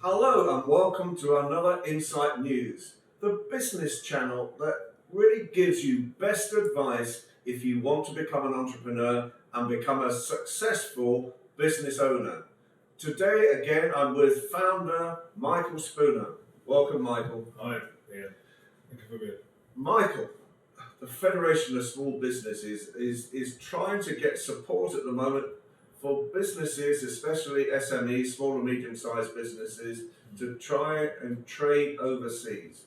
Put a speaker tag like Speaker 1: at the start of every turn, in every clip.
Speaker 1: Hello and welcome to another Insight News, the business channel that really gives you best advice if you want to become an entrepreneur and become a successful business owner. Today again I'm with founder Michael Spooner. Welcome, Michael.
Speaker 2: Hi, Ian. Thank you for being here.
Speaker 1: Michael, the Federation of Small Businesses is trying to get support at the moment for businesses, especially SMEs, small and medium-sized businesses, to try and trade overseas.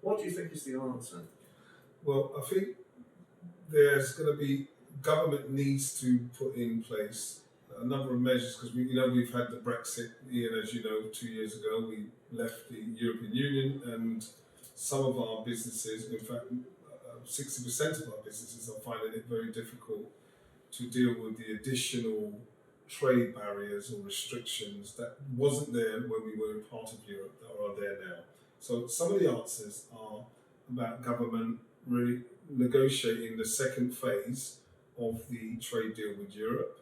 Speaker 1: What do you think is the answer?
Speaker 2: Well, I think there's going to be, government needs to put in place a number of measures because we've had the Brexit, Ian, as you know, 2 years ago we left the European Union, and some of our businesses, in fact 60% of our businesses, are finding it very difficult to deal with the additional trade barriers or restrictions that wasn't there when we were part of Europe that are there now. So some of the answers are about government really negotiating the second phase of the trade deal with Europe,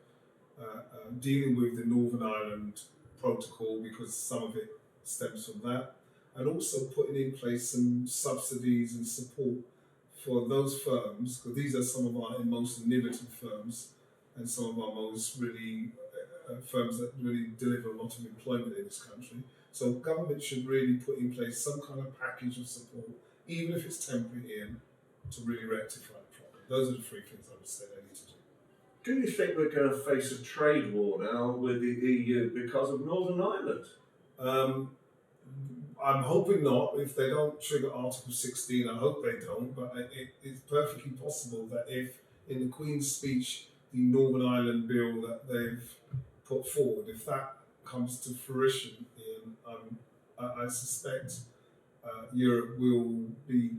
Speaker 2: dealing with the Northern Ireland Protocol because some of it stems from that, and also putting in place some subsidies and support for those firms, because these are some of our most innovative firms and some of our most really firms that really deliver a lot of employment in this country. So government should really put in place some kind of package of support, even if it's temporary, in to really rectify the problem. Those are the three things I would say they need to do.
Speaker 1: Do you think we're going to face a trade war now with the EU because of Northern Ireland?
Speaker 2: I'm hoping not. If they don't trigger Article 16, I hope they don't, but it's perfectly possible that if, in the Queen's speech, the Northern Ireland bill that they've put forward, if that comes to fruition, I suspect Europe will be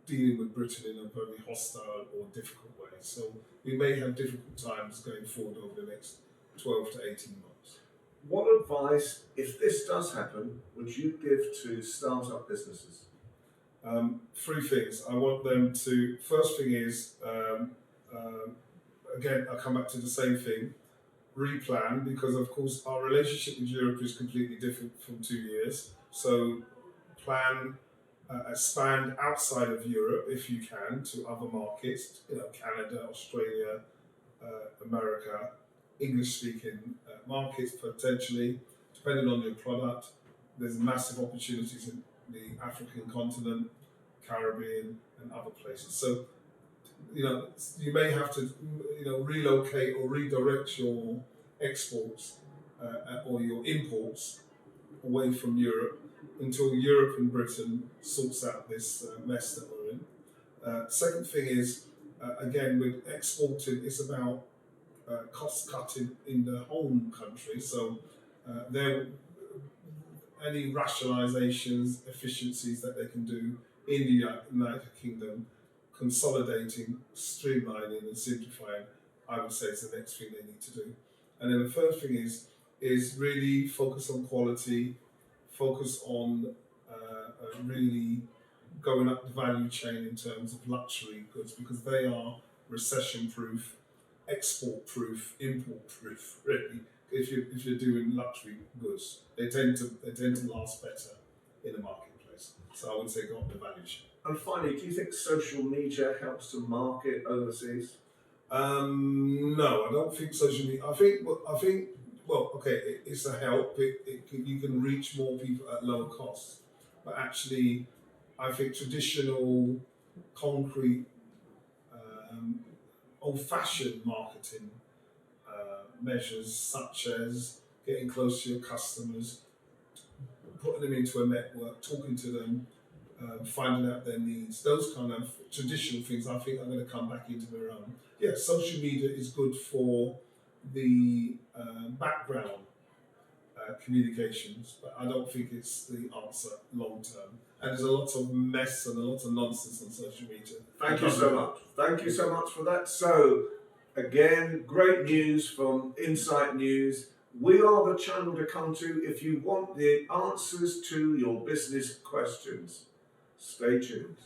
Speaker 2: dealing with Britain in a very hostile or difficult way. So we may have difficult times going forward over the next 12 to 18 months.
Speaker 1: What advice, if this does happen, would you give to start-up businesses?
Speaker 2: Three things. I want them to, first thing is, again, I come back to the same thing, replan, because of course our relationship with Europe is completely different from 2 years. So plan, expand outside of Europe if you can to other markets, Canada, Australia, America, English-speaking markets potentially, depending on your product. There's massive opportunities in the African continent, Caribbean, and other places. So, you may have to, relocate or redirect your exports or your imports away from Europe until Europe and Britain sorts out this mess that we're in. Second thing is, again, with exporting, it's about cost cutting in the home country. So any rationalizations, efficiencies that they can do in the United Kingdom, consolidating, streamlining and simplifying, I would say is the next thing they need to do. And then the third thing is really focus on quality, focus on really going up the value chain in terms of luxury goods, because they are recession-proof, export-proof, import-proof. Really, if you're doing luxury goods, they tend to last better in the marketplace. So I would say go up the value chain.
Speaker 1: And finally, do you think social media helps to market overseas?
Speaker 2: No, I don't think social media. I think. Well, okay, it's a help. You can reach more people at lower cost, but actually, I think traditional, concrete, old-fashioned marketing measures, such as getting close to your customers, putting them into a network, talking to them, finding out their needs, those kind of traditional things, I think are going to come back into their own. Yeah, social media is good for the background communications, but I don't think it's the answer long term. And there's a lot of mess and a lot of nonsense on social media.
Speaker 1: Thank you so much. Thank you so much for that. So, again, great news from Insight News. We are the channel to come to if you want the answers to your business questions. Stay tuned.